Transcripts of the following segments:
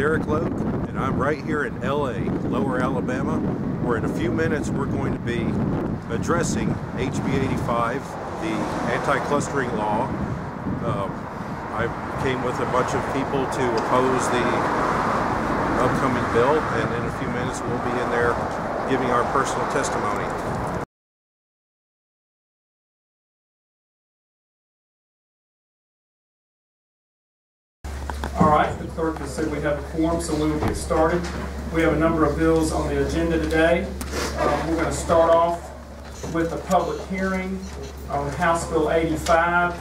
Logue, and I'm right here in LA, Lower Alabama, where in a few minutes we're going to be addressing HB 85, the anti-clustering law. I came with a bunch of people to oppose the upcoming bill, and in a few minutes we'll be in there giving our personal testimony. All right, the clerk has said we have a quorum, so we will get started. We have a number of bills on the agenda today. We're going to start off with a public hearing on House Bill 85.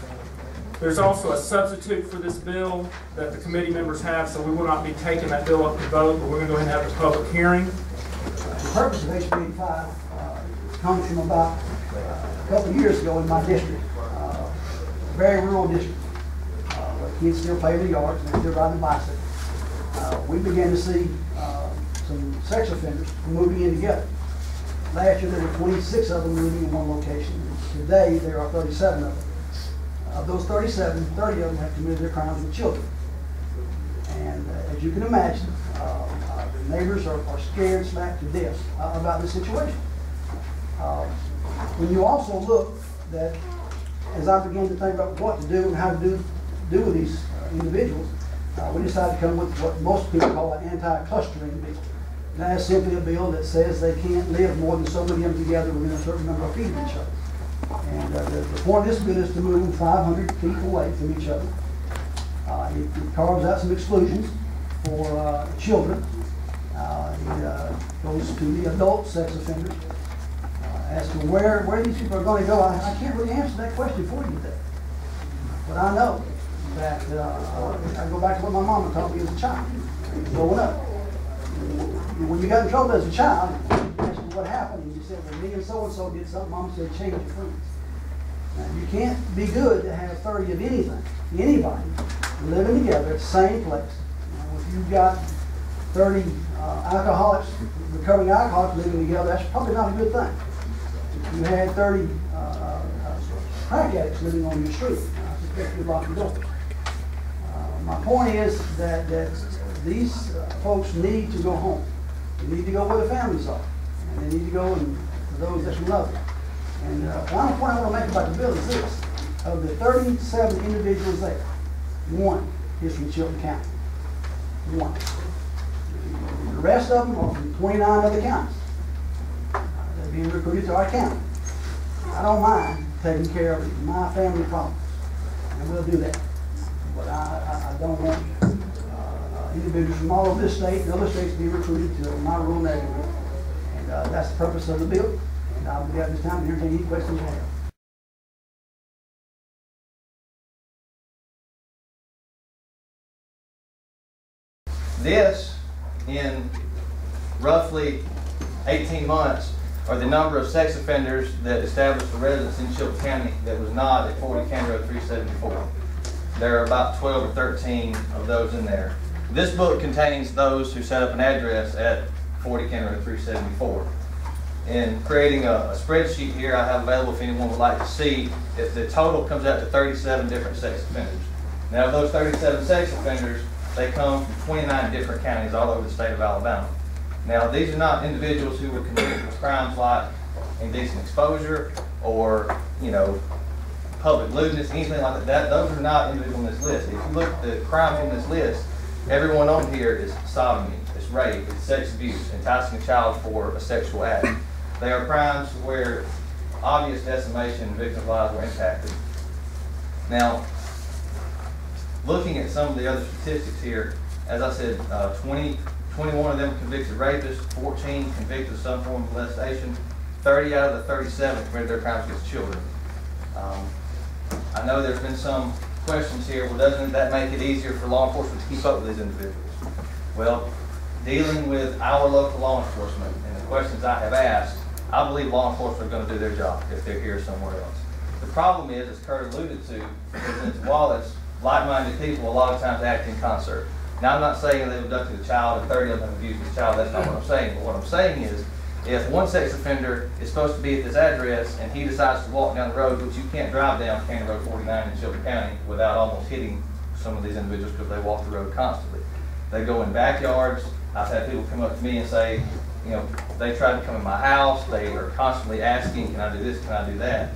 There's also a substitute for this bill that the committee members have, so we will not be taking that bill up to vote, but we're going to go ahead and have the public hearing. The purpose of HB 85 comes from about a couple of years ago in my district, a very rural district. Kids still play in the yards and they still ride the bicycle. We began to see some sex offenders moving in together. Last year there were 26 of them moving in one location. Today there are 37 of them. Of those 37, 30 of them have committed their crimes with children. And as you can imagine, the neighbors are scared smack to death about this situation. When you also look that, as I began to think about what to do and how to do with these individuals, we decided to come with what most people call an anti-clustering bill. And that is simply a bill that says they can't live more than so many of them together within a certain number of feet of each other. And the point of this bill is to move them 500 feet away from each other. It carves out some exclusions for children. It goes to the adult sex offenders. As to where these people are going to go, I can't really answer that question for you today. But I know that I go back to what my mama taught me as a child, growing up. When you got in trouble as a child, you asked me what happened, and you said, well, me and so-and-so did something. Mama said, change your friends. Now, you can't be good to have 30 of anything, anybody, living together at the same place. If you've got 30 alcoholics, recovering alcoholics living together, that's probably not a good thing. If you had 30 crack addicts living on your street, I suspect you'd lock the door. My point is that these folks need to go home. They need to go where their families are. And they need to go to those that love them. And the final point I want to make about the bill is this. Of the 37 individuals there, one is from Chilton County. One. The rest of them are from 29 other counties. They're being recruited to our county. I don't mind taking care of my family problems. And we'll do that. But I don't want individuals from all over this state and other states to be recruited to my rural neighborhood. And that's the purpose of the bill. And I'll be at this time to entertain any questions you have. This, in roughly 18 months, are the number of sex offenders that established a residence in Chilton County that was not at 40 County Road 374. There are about 12 or 13 of those in there. This book contains those who set up an address at 40 County Road 374. In creating a spreadsheet here I have available if anyone would like to see, if the total comes out to 37 different sex offenders. Now of those 37 sex offenders, they come from 29 different counties all over the state of Alabama. Now these are not individuals who were convicted of crimes like indecent exposure or, public lewdness, anything like that. Those are not individuals on this list. If you look at the crimes on this list, everyone on here is sodomy, it's rape, it's sex abuse, enticing a child for a sexual act. They are crimes where obvious decimation and victims' lives were impacted. Now, looking at some of the other statistics here, as I said, 21 of them convicted rapists, 14 convicted of some form of molestation, 30 out of the 37 committed their crimes against children. I know there's been some questions here, well, doesn't that make it easier for law enforcement to keep up with these individuals? Well, dealing with our local law enforcement and the questions I have asked, I believe law enforcement are going to do their job if they're here somewhere else. The problem is, as Kurt alluded to, is that while it's like-minded people, a lot of times act in concert. Now, I'm not saying they abducted a child and 30 of them abused this child. That's not what I'm saying. But what I'm saying is, if one sex offender is supposed to be at this address and he decides to walk down the road, which you can't drive down County Road 49 in Chilton County without almost hitting some of these individuals because they walk the road constantly. They go in backyards. I've had people come up to me and say, you know, they tried to come in my house. They are constantly asking, can I do this, can I do that?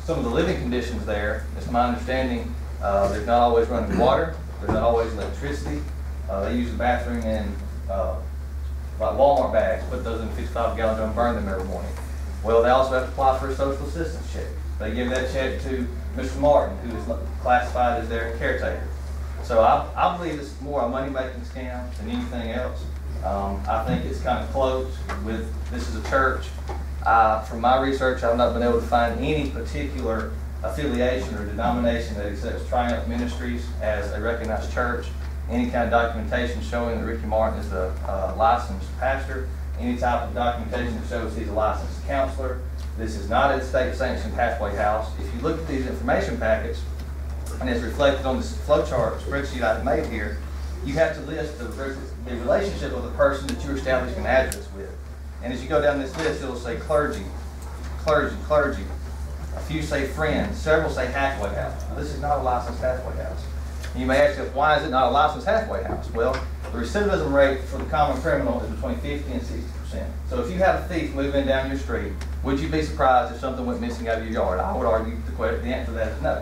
Some of the living conditions there, it's my understanding, there's not always running water. There's not always electricity. They use the bathroom in like Walmart bags, put those in a 55-gallon drum, burn them every morning. Well, they also have to apply for a social assistance check. They give that check to Mr. Martin, who is classified as their caretaker. So I believe it's more a money-making scam than anything else. I think it's kind of close with, this is a church. From my research, I've not been able to find any particular affiliation or denomination that accepts Triumph Ministries as a recognized church. Any kind of documentation showing that Ricky Martin is a licensed pastor, any type of documentation that shows he's a licensed counselor. This is not a state-sanctioned halfway house. If you look at these information packets, and it's reflected on this flowchart spreadsheet I've made here, you have to list the relationship of the person that you're establishing an address with. And as you go down this list, it'll say clergy, clergy, clergy. A few say friends, several say halfway house. Now, this is not a licensed halfway house. You may ask yourself, why is it not a licensed halfway house? Well, the recidivism rate for the common criminal is between 50 and 60%. So if you have a thief moving down your street, would you be surprised if something went missing out of your yard? I would argue the answer to that is no.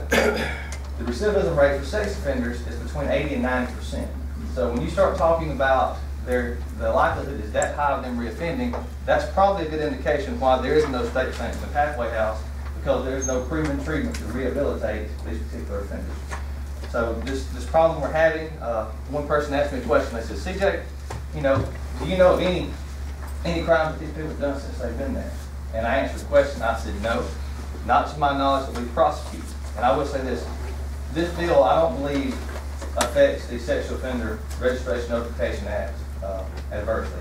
The recidivism rate for sex offenders is between 80 and 90%. So when you start talking about the likelihood is that high of them reoffending, that's probably a good indication why there is no state sanctioned halfway house, because there is no proven treatment to rehabilitate these particular offenders. So this problem we're having, one person asked me a question. They said, CJ, you know, do you know of any crimes that these people have done since they've been there? And I answered the question. I said, no, not to my knowledge that we prosecute. And I will say this bill, I don't believe, affects the Sexual Offender Registration Notification Act adversely.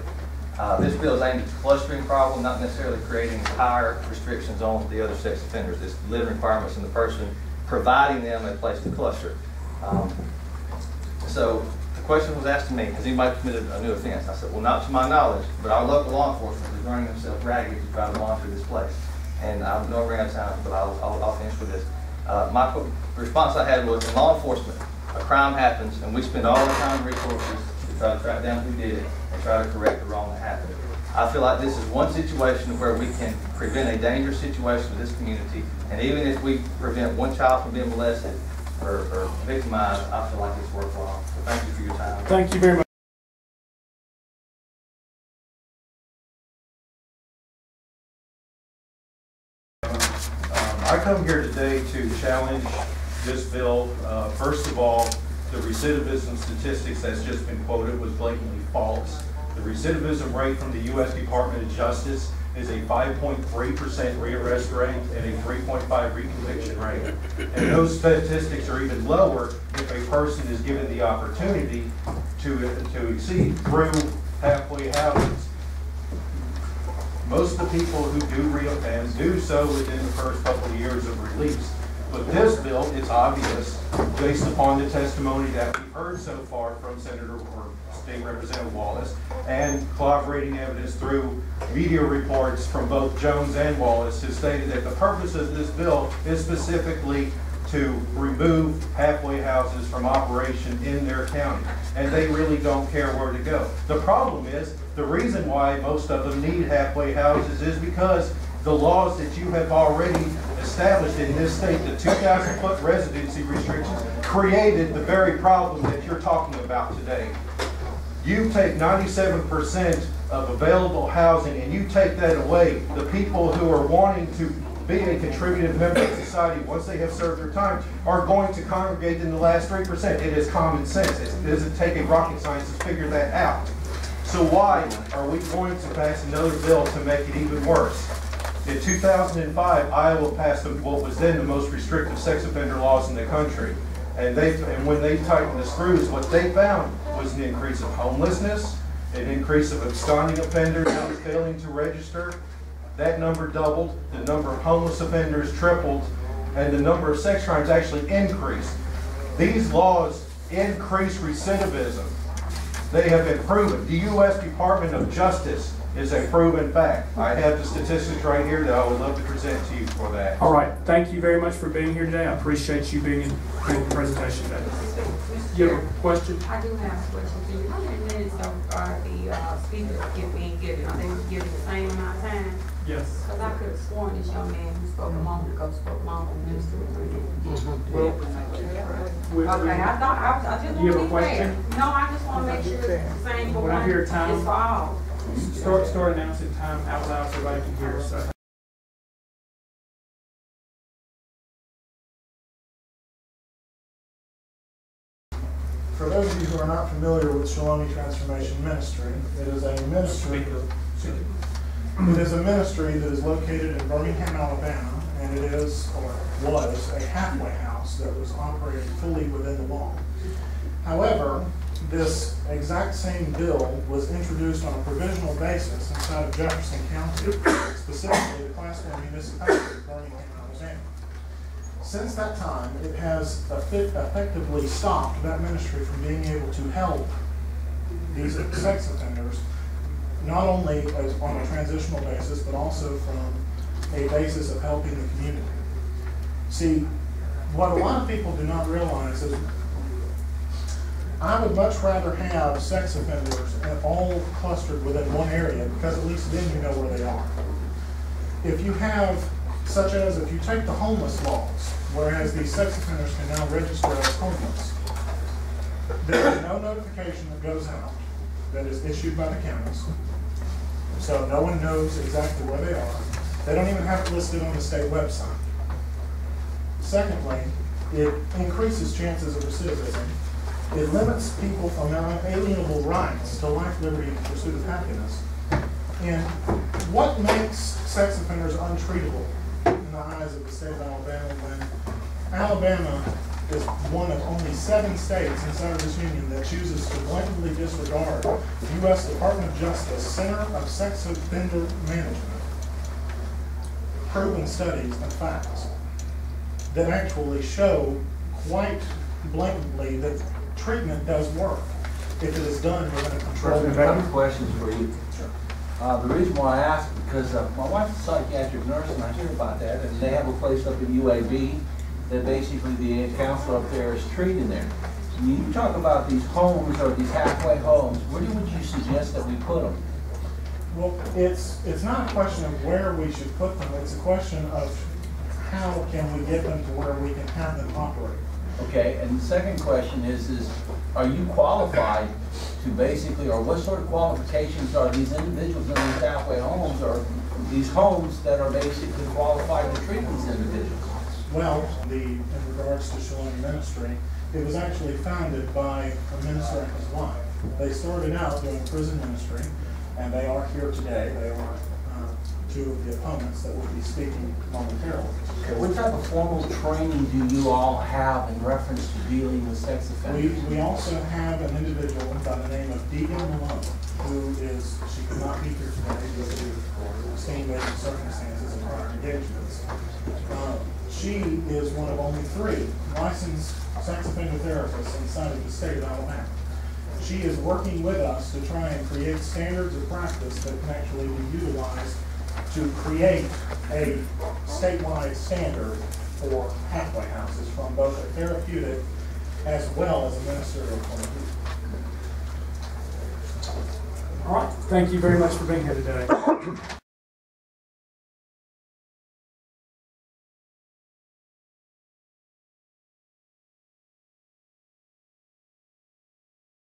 This bill is aimed at the clustering problem, not necessarily creating higher restrictions on the other sex offenders. It's living requirements in the person, providing them a place to cluster. So the question was asked to me, has anybody committed a new offense? I said, well, not to my knowledge, but our local law enforcement is running themselves ragged to try to monitor this place. And I know I'm running out of time, but I'll finish with this. My response I had was, in law enforcement, a crime happens, and we spend all our time and resources to try to track down who did it and try to correct the wrong that happened. I feel like this is one situation where we can prevent a dangerous situation in this community, and even if we prevent one child from being molested or victimized, I feel like it's worthwhile. So thank you for your time. Thank you very much. I come here today to challenge this bill. First of all, the recidivism statistics that's just been quoted was blatantly false. The recidivism rate from the U.S. Department of Justice is a 5.3% rearrest rate and a 3.5 reconviction rate. And those statistics are even lower if a person is given the opportunity to exceed through halfway houses. Most of the people who do reoffend do so within the first couple of years of release. But this bill, it's obvious, based upon the testimony that we've heard so far from Senator or State Representative Wallace, and corroborating evidence through media reports from both Jones and Wallace, who stated that the purpose of this bill is specifically to remove halfway houses from operation in their county. And they really don't care where to go. The problem is, the reason why most of them need halfway houses is because the laws that you have already established in this state, the 2,000-foot residency restrictions, created the very problem that you're talking about today. You take 97% of available housing and you take that away. The people who are wanting to be a contributive member of society once they have served their time are going to congregate in the last 3%. It is common sense. It doesn't take a rocket scientist to figure that out. So why are we going to pass another bill to make it even worse? In 2005, Iowa passed what was then the most restrictive sex offender laws in the country. And when they tightened the screws, what they found was an increase of homelessness, an increase of absconding offenders failing to register. That number doubled, the number of homeless offenders tripled, and the number of sex crimes actually increased. These laws increase recidivism. They have been proven. The U.S. Department of Justice is a proven fact. I have the statistics right here that I would love to present to you for that. All right, thank you very much for being here today. I appreciate you being in the presentation today. You have a question? I do have a question for you. How many minutes are the speakers being given? Are they given the same amount of time? Yes. Because I could have sworn this young man who spoke a moment ago spoke longer than this. Okay, I just want to be fair. No, I just want to make sure it's the same for When I one. hear time, It's for all. Start announcing time out loud so everybody can hear. So. For those of you who are not familiar with Shiloni Transformation Ministry, it is a ministry. It is a ministry that is located in Birmingham, Alabama, and it is, or was, a halfway house that was operated fully within the law. However, this exact same bill was introduced on a provisional basis inside of Jefferson County, specifically the Class 1 municipality of Birmingham, Alabama. Since that time, it has effectively stopped that ministry from being able to help these sex offenders, not only on a transitional basis, but also from a basis of helping the community. See, what a lot of people do not realize is I would much rather have sex offenders all clustered within one area, because at least then you know where they are. If you have, such as if you take the homeless laws, whereas these sex offenders can now register as homeless, there is no notification that goes out that is issued by the counties, so no one knows exactly where they are. They don't even have it listed on the state website. Secondly, it increases chances of recidivism. It limits people from unalienable rights to life, liberty, and pursuit of happiness. And what makes sex offenders untreatable in the eyes of the state of Alabama when Alabama is one of only 7 states inside of this union that chooses to blatantly disregard the U.S. Department of Justice Center of Sex Offender Management proven studies and facts that actually show quite blatantly that treatment does work if it is done within a controlled President, I have questions for you. Sure. The reason why I ask is because my wife's a psychiatric nurse, and I hear about that, and they have a place up in UAB that basically the counselor up there is treating there. You talk about these homes or these halfway homes. Where would you suggest that we put them? Well, it's not a question of where we should put them. It's a question of how can we get them to where we can have them operate. Okay, and the second question is are you qualified to basically, or what sort of qualifications are these individuals in these halfway homes, or these homes that are basically qualified to treat these individuals? Well, in regards to Shiloni Ministry, it was actually founded by a minister and his wife. They started out doing prison ministry, and they are here today. They are 2 of the opponents that will be speaking momentarily. Okay, what type of formal training do you all have in reference to dealing with sex offenders? We also have an individual by the name of Deegan Malone, who she could not be here today due to extenuating circumstances and prior engagements. She is one of only 3 licensed sex offender therapists inside of the state of Alabama. She is working with us to try and create standards of practice that can actually be utilized to create a statewide standard for halfway houses from both a therapeutic as well as a ministerial point of view. All right. Thank you very much for being here today.